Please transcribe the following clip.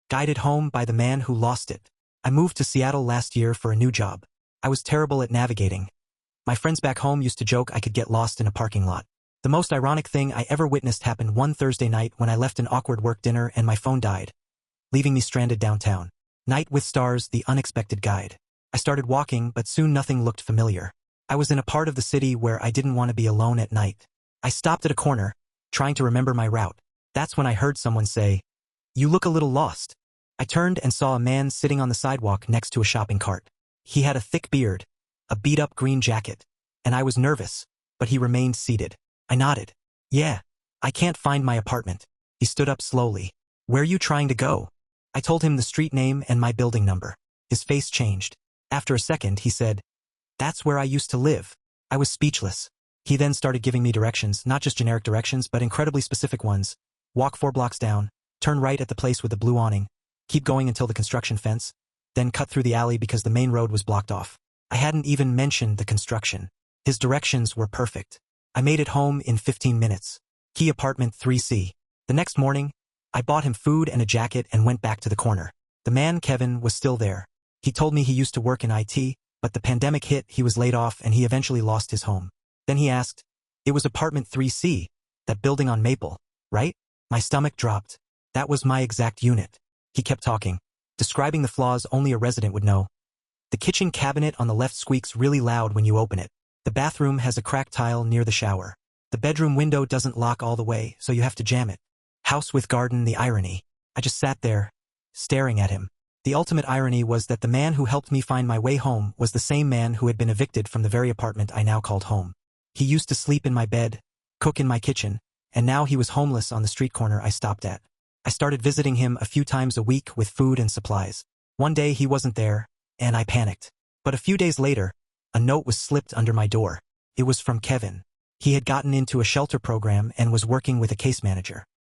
Guided home by the man who lost it. I moved to Seattle last year for a new job. I was terrible at navigating. My friends back home used to joke I could get lost in a parking lot. The most ironic thing I ever witnessed happened one Thursday night when I left an awkward work dinner and my phone died, leaving me stranded downtown. Night with Stars, the unexpected guide. I started walking, but soon nothing looked familiar. I was in a part of the city where I didn't want to be alone at night. I stopped at a corner, trying to remember my route. That's when I heard someone say, "You look a little lost." I turned and saw a man sitting on the sidewalk next to a shopping cart. He had a thick beard, a beat-up green jacket, and I was nervous, but he remained seated. I nodded. "Yeah, I can't find my apartment." He stood up slowly. "Where you trying to go?" I told him the street name and my building number. His face changed. After a second, he said, "That's where I used to live." I was speechless. He then started giving me directions, not just generic directions, but incredibly specific ones. Walk 4 blocks down, turn right at the place with the blue awning, keep going until the construction fence, then cut through the alley because the main road was blocked off. I hadn't even mentioned the construction. His directions were perfect. I made it home in 15 minutes. Key apartment 3C. The next morning, I bought him food and a jacket and went back to the corner. The man, Kevin, was still there. He told me he used to work in IT, but the pandemic hit, he was laid off, and he eventually lost his home. Then he asked, "It was apartment 3C, that building on Maple, right?" My stomach dropped. That was my exact unit. He kept talking, describing the flaws only a resident would know. The kitchen cabinet on the left squeaks really loud when you open it. The bathroom has a cracked tile near the shower. The bedroom window doesn't lock all the way, so you have to jam it. House with garden, the irony. I just sat there, staring at him. The ultimate irony was that the man who helped me find my way home was the same man who had been evicted from the very apartment I now called home. He used to sleep in my bed, cook in my kitchen, and now he was homeless on the street corner I stopped at. I started visiting him a few times a week with food and supplies. One day he wasn't there, and I panicked. But a few days later, a note was slipped under my door. It was from Kevin. He had gotten into a shelter program and was working with a case manager.